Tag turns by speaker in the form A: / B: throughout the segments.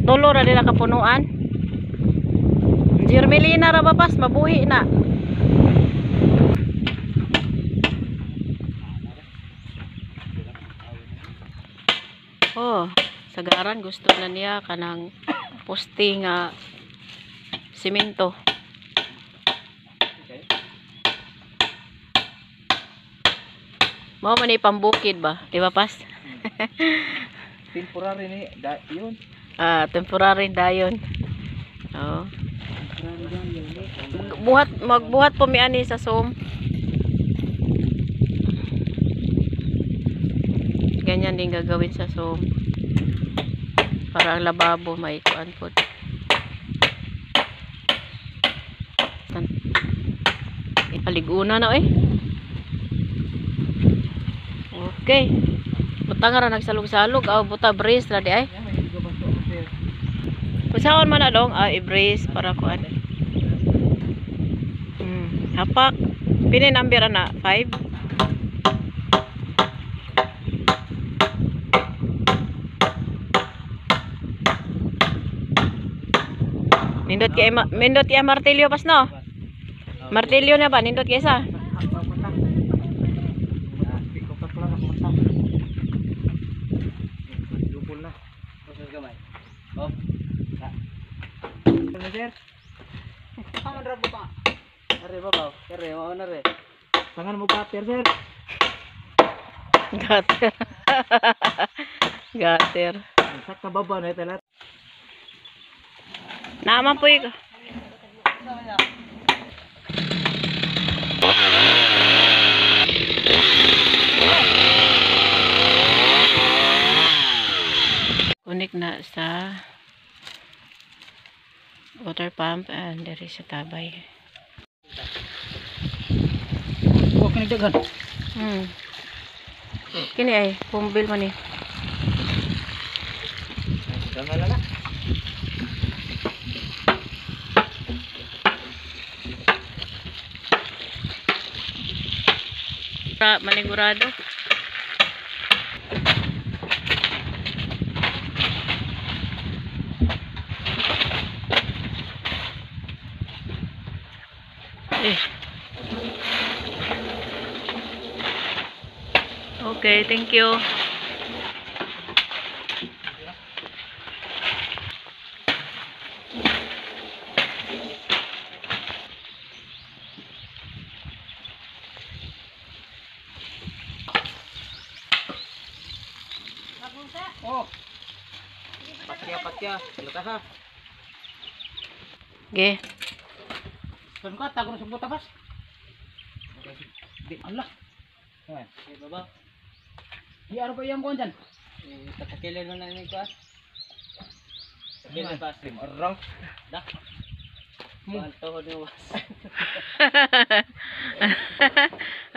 A: tulo ra nila kapunuan. Jermelina ra bapas mabuhi na. Oh, sagaran gusto na niya kanang posting simento. Mao man ni pambukid ba? Di ba pas?
B: Temporary ni yun.
A: Temporary dayon. Oh. Magbuhat po mi ani sa som. Ganyan din gagawin sa som. Para ang lababo may kuan po. Ipaliguna na Okay. Buta nga ra nagsalog-salog buta brace ra di ay. Kusaon man na dong i-brace para kuan. Hapak. Pini number na 5. Nindot kay martilyo pas no. Martilyo na ba nindot kay isa?
B: Tangan mo cutter, sir.
A: Gater. Gater.
B: Sakta baba na ito lahat.
A: Naman po yung connect na sa water pump and there is a tabay.
B: Huwag kinagdagan.
A: Kini ay pumbil man eh.
B: Dangal na.
A: Manigurado. Okay, thank you.
B: Oh. Patya. Lukas ha.
A: Okay.
B: Saan ka? Tago na sa buta pas. Di Allah. Baba. Di ano ba yung kuhan dyan? Tatakilin mo na yung kuhan. Tatakilin pas. Arang. Dah. Antohod mo pas.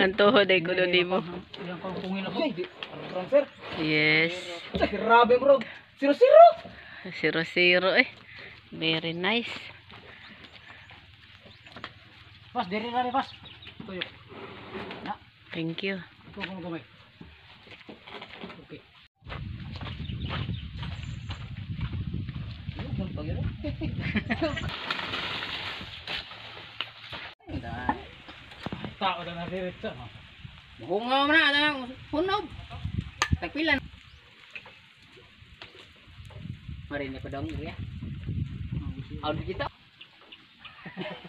A: Antohod ay kuno nimo.
B: Yang kau pungin ako. Arang sir.
A: Yes.
B: Grabe bro. 0-0.
A: 0-0 Very nice.
B: Pas, diri na rin pas. Tuyo. Na.
A: Thank you.
B: Kung gumay. Okay. Yung pagiro. Tao na naririto. Bunga mo na, hunog. Tagpilan. Marin ko dong ya. Audio kita.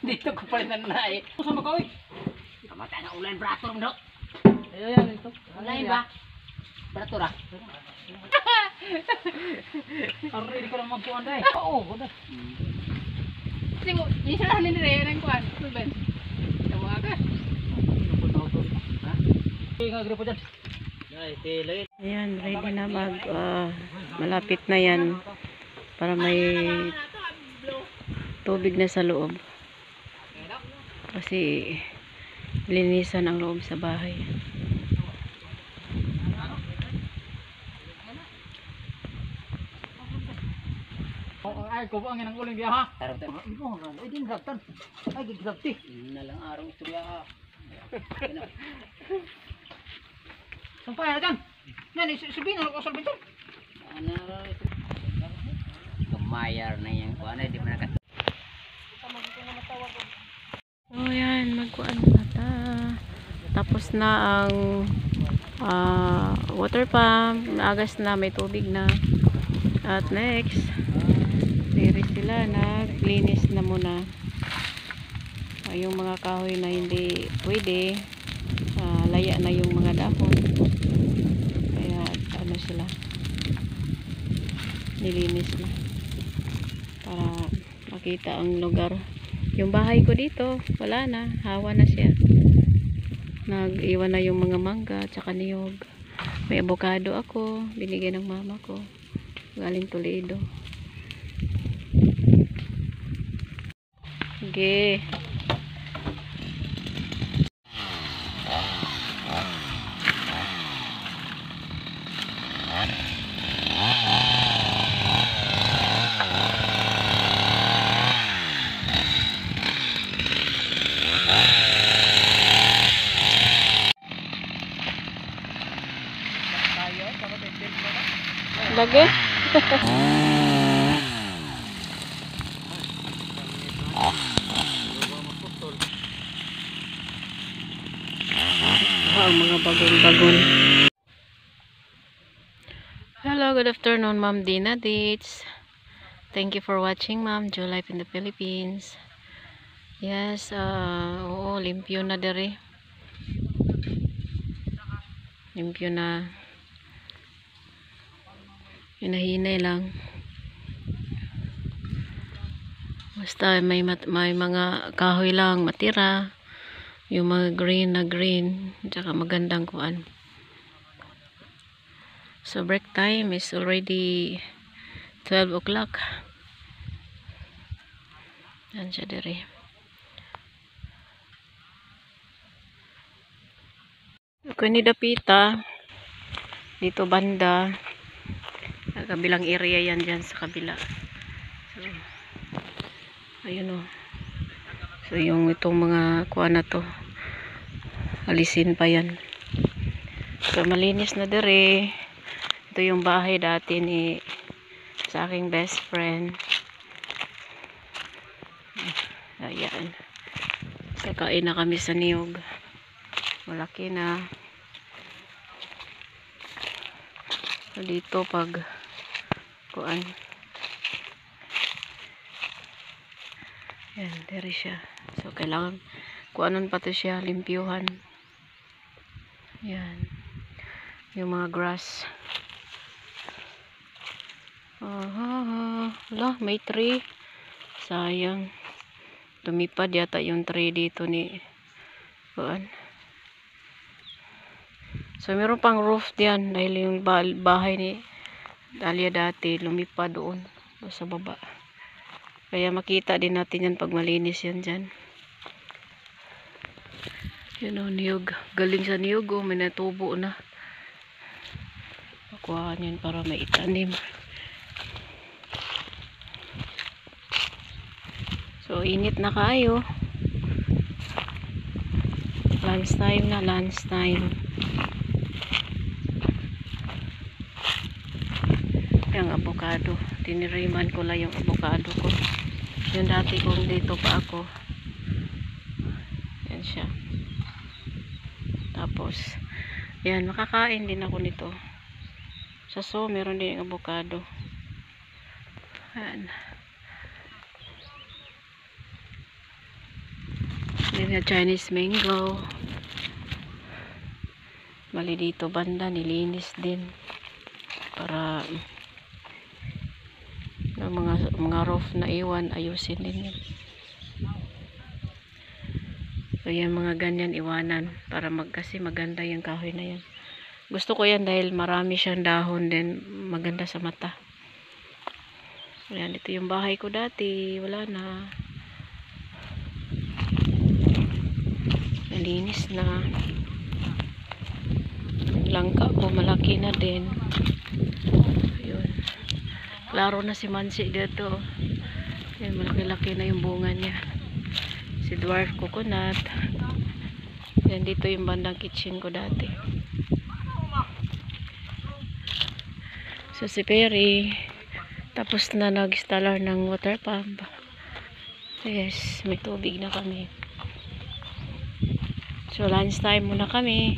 B: Dito ko palitan na eh. Sama ka oy. Kamatay na ulan brato mo do. Ayan ito. Ulan ba? Brato ra. Arre ko lang magkuan dai. Oo, goda. Sino, isa na ni re nang kuan. Tuben. Tama ka. Ha? Nga grupo dyan.
A: Ayan, ready na malapit na yan para may tubig na sa loob kasi linisan ang loob sa bahay.
B: Ay, ko ang inang uling biya ha. Tarot mo. Ay, din grabtan. Ay, grabti. Na lang araw ito biya. Sampay na dyan. Yan, sabihin na ako sa bintor. Ano na ito? Mayar na yan. Kung ano, di mo nakat...
A: So yan, magkuan na ta. Tapos na ang water pump. Agas na, may tubig na. At next, diri sila naglinis na muna. Yung mga kahoy na hindi pwede, laya na yung mga dahon. Kaya ano sila, nilinis na para makita ang lugar. Yung bahay ko dito, wala na, hawa na siya. Nag-iwan na yung mga mangga tsaka niyog. May avocado ako, binigay ng mama ko galing Toledo. Okay. Lagi? Mga bagong-bagong. Hello, good afternoon, Ma'am Dina Dates. Thank you for watching, Ma'am. Joe Life in the Philippines. Yes, oo, limpyo na dere. Limpyo na. Hinahinay lang. Basta may mga kahoy lang matira. Yung mga green na green. Tsaka magandang kuan. So break time is already 12 o'clock. Yan siya dere. Kung nidapita dito banda, kabilang area yan dyan sa kabila. So, ayun o. So yung itong mga kuan na to, alisin pa yan. So malinis na dere. Ito yung bahay dati ni sa aking best friend. Ayan. Kakain na kami sa niyog. Malaki na. So dito pag kuan. Yan, dere siya. So kailangan kuanon pa to siya, limpyuhan. Yan. Yung mga grass. Wala, may tree. Sayang. Lumipad yata yung tree dito ni kuan. So meron pang roof diyan dahil yung bahay ni Dalia dati lumipad doon sa baba. Kaya makita din natin yan pag malinis yan dyan. Yun o, niyog. Galing sa niyog o, may natubo na. Pakuhaan yun para may itanim. So init na kayo. Lunch time na, lunch time. Yung avocado. Tiniriman ko lang yung avocado ko. Yung dati kong dito pa ako. Yan siya. Tapos, yan, makakain din ako nito. Sa meron din yung avocado. Yan. Yan yung Chinese mango. Mali dito banda, nilinis din. Para mga roof na iwan, ayusin din yun. So yan, mga ganyan iwanan para kasi maganda yung kahoy na yan. Gusto ko yan dahil marami siyang dahon din, maganda sa mata. So yan, ito yung bahay ko dati, wala na. Nalinis na. Langka ko malaki na din. Ayun. Klaro na si Mansi dito. Yan, malaki-laki na yung bunga niya. Si dwarf coconut. Yan, dito yung bandang kitchen ko dati. So si Perry, Tapos na nag-installer ng water pump. Yes, may tubig na kami. So lunch time muna kami.